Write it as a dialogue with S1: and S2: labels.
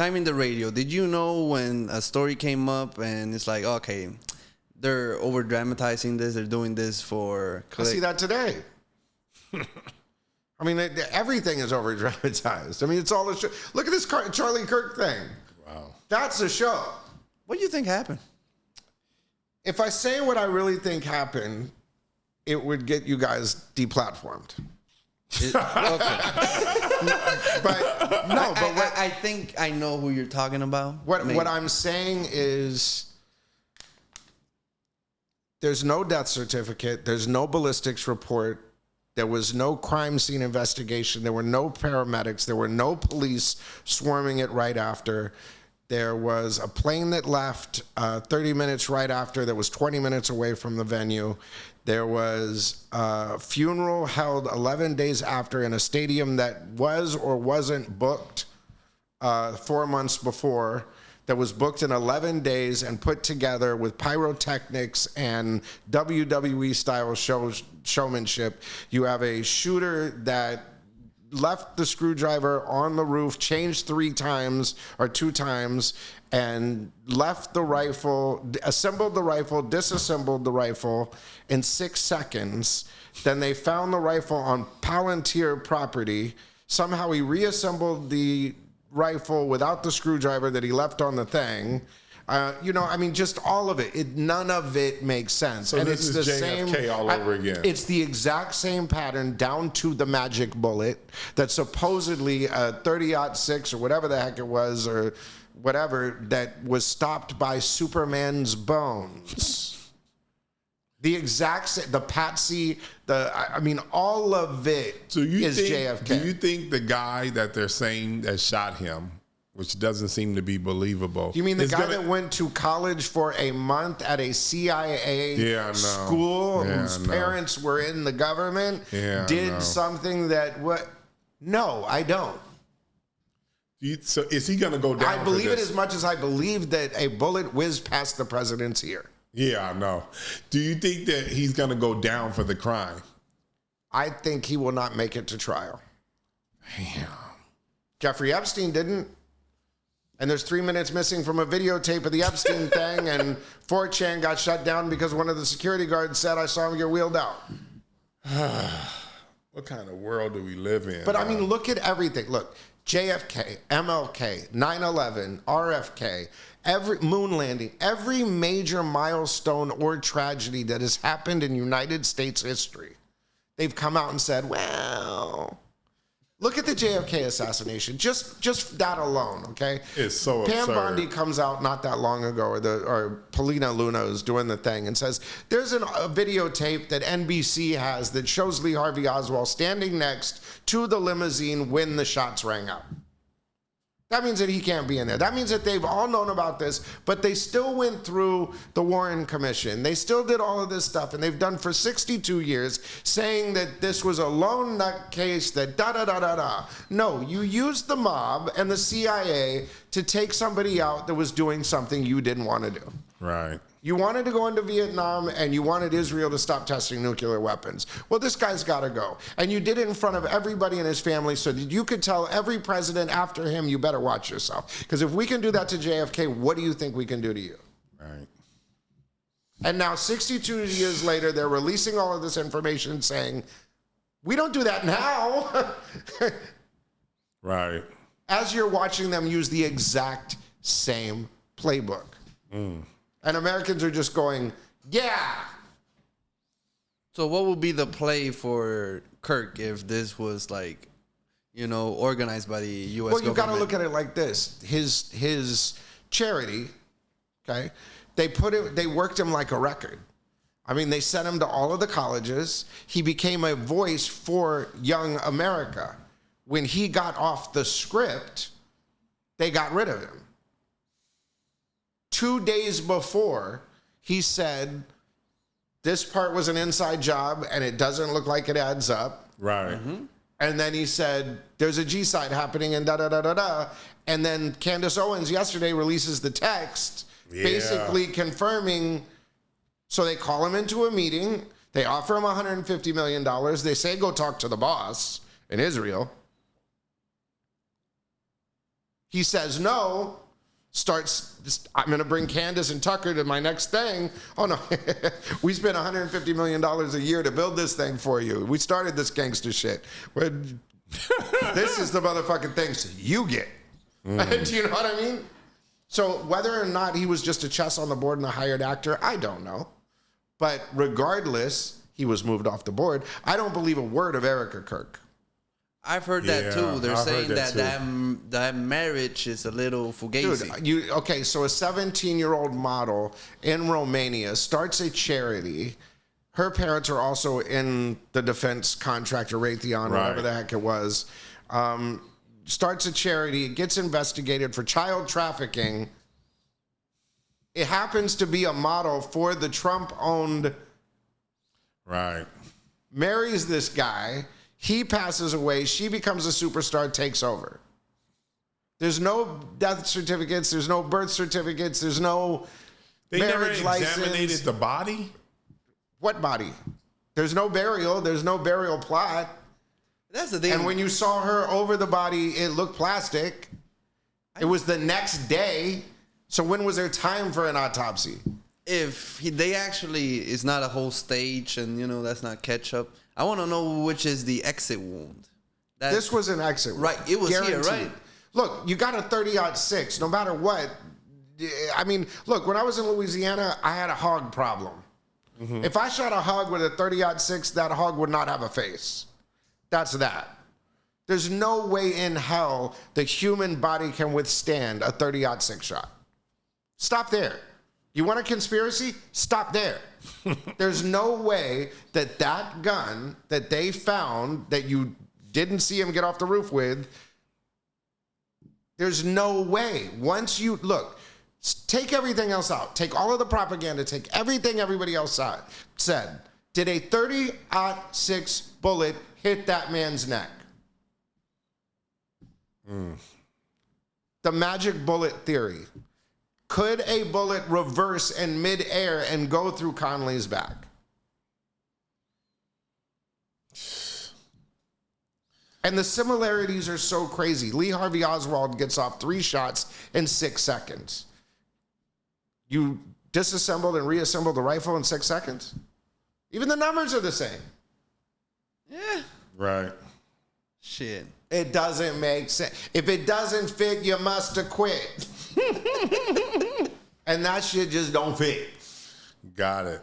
S1: Timing the radio. Did you know when a story came up and it's like, okay, they're over dramatizing this, they're doing this for click.
S2: I see that today. I mean, everything is over dramatized. I mean, it's all a show. Look at this Charlie Kirk thing.
S3: Wow.
S2: That's a show.
S1: What do you think happened?
S2: If I say what I really think happened, it would get you guys deplatformed.
S1: Okay.
S2: But no, but what,
S1: I think I know who you're talking about.
S2: what I'm saying is there's no death certificate. There's no ballistics report. There was no crime scene investigation. There were no paramedics. There were no police swarming it right after. There was a plane that left 30 minutes right after that was 20 minutes away from the venue. There was a funeral held 11 days after in a stadium that was or wasn't booked 4 months before, that was booked in 11 days and put together with pyrotechnics and WWE-style showmanship. You have a shooter that left the screwdriver on the roof, changed 3 times or 2 times, and left the rifle, assembled the rifle, disassembled the rifle in 6 seconds. Then they found the rifle on Palantir property. Somehow he reassembled the rifle without the screwdriver that he left on the thing. I mean, just all of it. None of it makes sense.
S3: So and this is the JFK same, all over again.
S2: It's the exact same pattern down to the magic bullet that supposedly a 30-06 or whatever the heck it was or whatever that was stopped by Superman's bones. The exact, the patsy, all of it is JFK.
S3: Do you think the guy that they're saying that shot him, which doesn't seem to be believable.
S2: You mean the guy that went to college for a month at a CIA school whose parents were in the government did something that what? No, I don't.
S3: So is he going to go down?
S2: I believe it as much as I believe that a bullet whizzed past the president's ear.
S3: Yeah, I know. Do you think that he's going to go down for the crime?
S2: I think he will not make it to trial.
S3: Damn.
S2: Jeffrey Epstein didn't. And there's 3 minutes missing from a videotape of the Epstein thing, and 4chan got shut down because one of the security guards said, I saw him get wheeled out.
S3: What kind of world do we live in?
S2: But I mean, look at everything. Look, JFK, MLK, 9/11, RFK, every moon landing, every major milestone or tragedy that has happened in United States history, they've come out and said, well, look at the JFK assassination. Just that alone, okay?
S3: It's so
S2: Pam
S3: absurd.
S2: Bondi comes out not that long ago, or Paulina Luna is doing the thing and says, there's a videotape that NBC has that shows Lee Harvey Oswald standing next to the limousine when the shots rang out. That means that he can't be in there. That means that they've all known about this, but they still went through the Warren Commission. They still did all of this stuff, and they've done for 62 years, saying that this was a lone nut case, that da-da-da-da-da. No, you used the mob and the CIA to take somebody out that was doing something you didn't want to do.
S3: Right.
S2: You wanted to go into Vietnam, and you wanted Israel to stop testing nuclear weapons. Well, this guy's got to go. And you did it in front of everybody in his family so that you could tell every president after him, you better watch yourself. Because if we can do that to JFK, what do you think we can do to you?
S3: Right.
S2: And now, 62 years later, they're releasing all of this information saying, we don't do that now.
S3: Right.
S2: As you're watching them use the exact same playbook. And Americans are just going, yeah.
S1: So what would be the play for Kirk if this was like, organized by the U.S.
S2: Well, you got to
S1: government?
S2: look at it like this. His charity, okay, they worked him like a record. I mean, they sent him to all of the colleges. He became a voice for young America. When he got off the script, they got rid of him. 2 days before, he said, this part was an inside job and it doesn't look like it adds up.
S3: Right.
S2: Mm-hmm. And then he said, there's a G-side happening and da-da-da-da-da. And then Candace Owens yesterday releases the text basically confirming. So they call him into a meeting. They offer him $150 million. They say, go talk to the boss in Israel. He says no, I'm going to bring Candace and Tucker to my next thing. Oh, no. We spent $150 million a year to build this thing for you. We started this gangster shit. This is the motherfucking things you get. Do you know what I mean? So whether or not he was just a chess on the board and a hired actor, I don't know. But regardless, he was moved off the board. I don't believe a word of Erica Kirk.
S1: I've heard that too. They're saying that marriage is a little fugazi.
S2: Dude, so a 17-year-old model in Romania starts a charity. Her parents are also in the defense contractor, Raytheon, whatever the heck it was. Starts a charity, gets investigated for child trafficking. It happens to be a model for the Trump-owned.
S3: Right.
S2: Marries this guy. He passes away. She becomes a superstar, takes over. There's no death certificates. There's no birth certificates. There's no marriage license. They never examined
S3: the body?
S2: What body? There's no burial. There's no burial plot.
S1: That's the thing.
S2: And when you saw her over the body, it looked plastic. It was the next day. So when was there time for an autopsy?
S1: If they actually, it's not a whole stage and, that's not ketchup. I want to know which is the exit wound.
S2: This was an exit wound.
S1: Right. It was guaranteed. Here, right?
S2: Look, you got a 30-06, no matter what. I mean, look, when I was in Louisiana, I had a hog problem. Mm-hmm. If I shot a hog with a 30-06, that hog would not have a face. That's that. There's no way in hell the human body can withstand a 30-06 shot. Stop there. You want a conspiracy? Stop there. There's no way that gun that they found that you didn't see him get off the roof with, there's no way. Once you, look, take everything else out. Take all of the propaganda. Take everything everybody else said. Did a 30-06 bullet hit that man's neck? The magic bullet theory. Could a bullet reverse in midair and go through Conley's back? And the similarities are so crazy. Lee Harvey Oswald gets off 3 shots in 6 seconds. You disassembled and reassembled the rifle in 6 seconds? Even the numbers are the same.
S1: Yeah.
S3: Right.
S1: Shit.
S2: It doesn't make sense. If it doesn't fit, you must have quit. And that shit just don't fit.
S3: Got it.